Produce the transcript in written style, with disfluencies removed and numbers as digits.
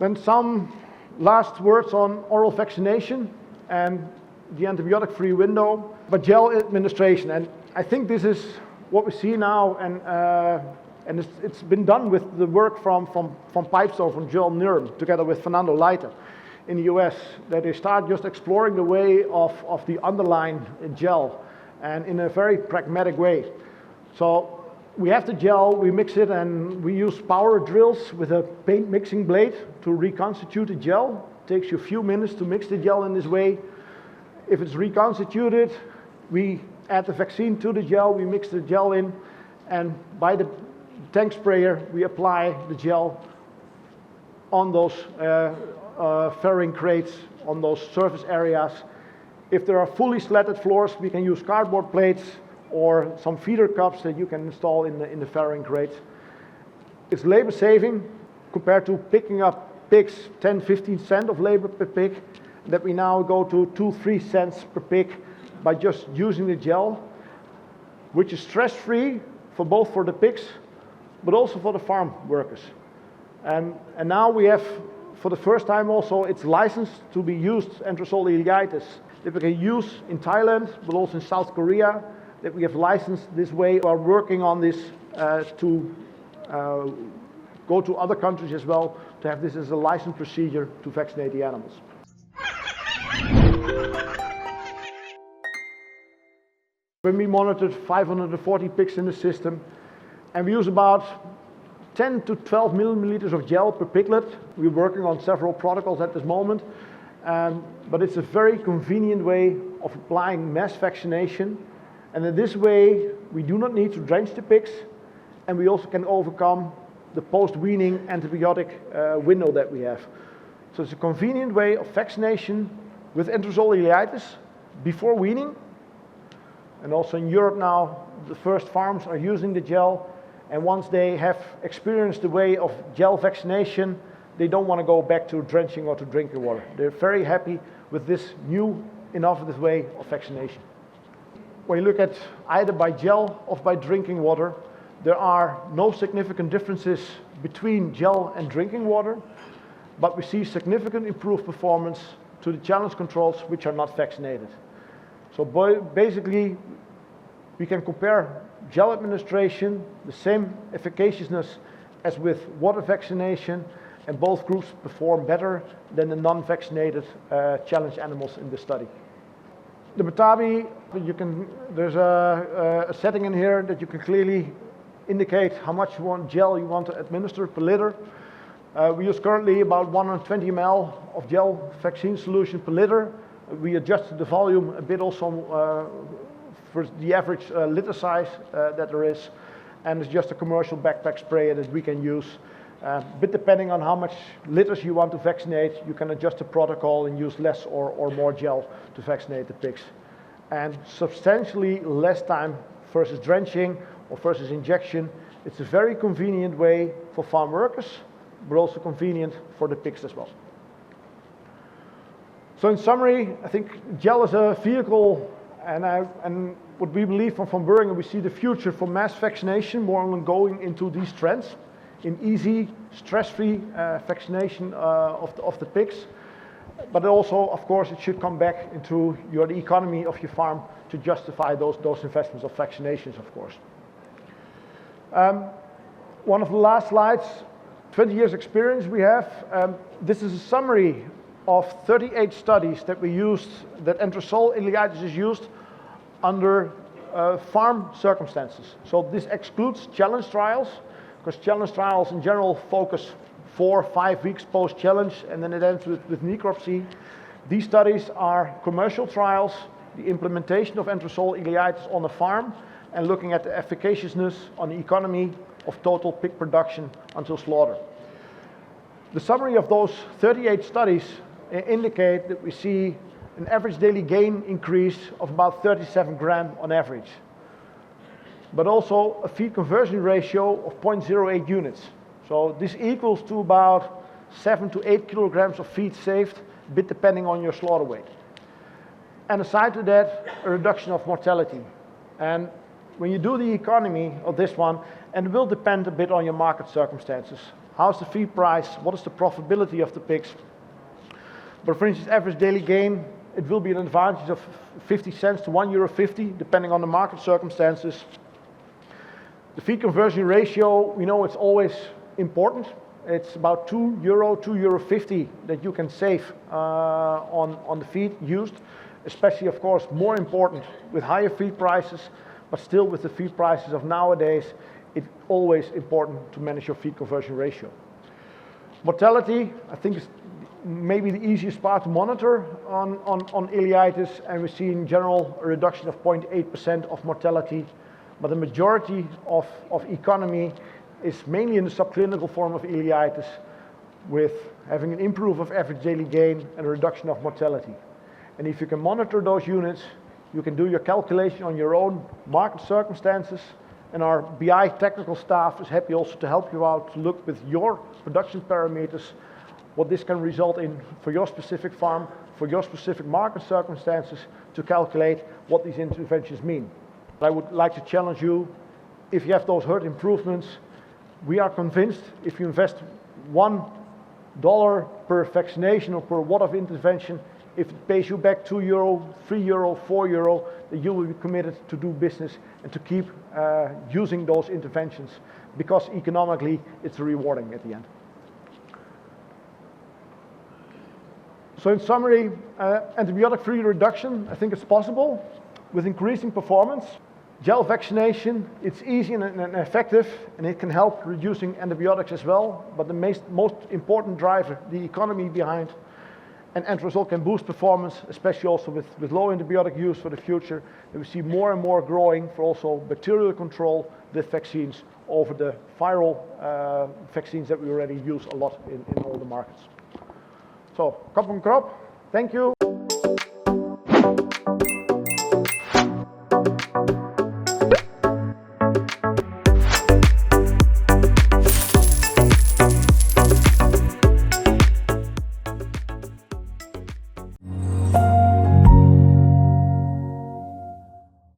Then some last words on oral vaccination and the antibiotic-free window, but gel administration. And I think this is what we see now, and it's been done with the work from Pipestone, from Joel Nurm, together with Fernando Leiter in the US, that they start just exploring the way of the underlying gel, and in a very pragmatic way. So we have the gel, we mix it, and we use power drills with a paint mixing blade to reconstitute the gel. It takes you a few minutes to mix the gel in this way. If it's reconstituted, we add the vaccine to the gel, we mix the gel in, and by the tank sprayer, we apply the gel on those farrowing crates, on those surface areas. If there are fully slatted floors, we can use cardboard plates or some feeder cups that you can install in the farrowing crates. It's labor saving compared to picking up pigs, 10-15 cents of labor per pig, that we now go to 2-3 cents per pig by just using the gel, which is stress-free for both for the pigs, but also for the farm workers. And now we have, for the first time also, it's licensed to be used, enterosol ileitis, that we can use in Thailand, but also in South Korea, that we have licensed this way. We are working on this to go to other countries as well, to have this as a licensed procedure to vaccinate the animals. When we monitored 540 pigs in the system, and we use about 10 to 12 milliliters of gel per piglet. We're working on several protocols at this moment, but it's a very convenient way of applying mass vaccination. And in this way, we do not need to drench the pigs, and we also can overcome the post-weaning antibiotic window that we have. So it's a convenient way of vaccination with enterosol ileitis before weaning. And also in Europe now, the first farms are using the gel, and once they have experienced the way of gel vaccination, they don't want to go back to drenching or to drinking water. They're very happy with this new, innovative way of vaccination. When you look at either by gel or by drinking water, there are no significant differences between gel and drinking water, but we see significant improved performance to the challenge controls which are not vaccinated. So basically, we can compare gel administration, the same efficaciousness as with water vaccination, and both groups perform better than the non-vaccinated challenge animals in the study. The Metabi, there's a setting in here that you can clearly indicate how much gel you want to administer per liter. We use currently about 120 ml of gel vaccine solution per liter. We adjusted the volume a bit also for the average liter size that there is, and it's just a commercial backpack sprayer that we can use. But depending on how much liters you want to vaccinate, you can adjust the protocol and use less or more gel to vaccinate the pigs. And substantially less time versus drenching or versus injection. It's a very convenient way for farm workers, but also convenient for the pigs as well. So in summary, I think gel is a vehicle, and what we believe from Boehringer, we see the future for mass vaccination more on going into these trends in easy, stress-free vaccination of the pigs. But also, of course, it should come back into the economy of your farm to justify those investments of vaccinations, of course. One of the last slides, 20 years experience we have. This is a summary of 38 studies that we used, that enterosol ileitis is used under farm circumstances. So this excludes challenge trials, because challenge trials in general focus 4 or 5 weeks post-challenge, and then it ends with necropsy. These studies are commercial trials, the implementation of enterosol ileitis on the farm, and looking at the efficaciousness on the economy of total pig production until slaughter. The summary of those 38 studies indicate that we see an average daily gain increase of about 37 grams on average, but also a feed conversion ratio of 0.08 units. So this equals to about 7 to 8 kilograms of feed saved, a bit depending on your slaughter weight. And aside to that, a reduction of mortality. And when you do the economy of this one, and it will depend a bit on your market circumstances, how's the feed price, what is the profitability of the pigs. But for instance, average daily gain, it will be an advantage of 50 cents to €1.50, depending on the market circumstances. The feed conversion ratio, we know it's always important. It's about €2, €2.50 that you can save on the feed used, especially, of course, more important with higher feed prices, but still with the feed prices of nowadays, it's always important to manage your feed conversion ratio. Mortality, I think, is maybe the easiest part to monitor on ileitis, and we see in general a reduction of 0.8% of mortality, but the majority of economy is mainly in the subclinical form of ileitis, with having an improvement of average daily gain and a reduction of mortality. And if you can monitor those units, you can do your calculation on your own market circumstances, and our BI technical staff is happy also to help you out to look with your production parameters what this can result in for your specific farm, for your specific market circumstances, to calculate what these interventions mean. I would like to challenge you, if you have those herd improvements, we are convinced if you invest $1 per vaccination or per watt of intervention, if it pays you back €2, €3, €4, that you will be committed to do business and to keep using those interventions, because economically it's rewarding at the end. So in summary, antibiotic-free reduction, I think it's possible with increasing performance. Gel vaccination, it's easy and effective, and it can help reducing antibiotics as well, but the most important driver, the economy behind, and end result can boost performance, especially also with low antibiotic use for the future. And we see more and more growing for also bacterial control with vaccines over the viral vaccines that we already use a lot in all the markets. So, kop en krop, thank you.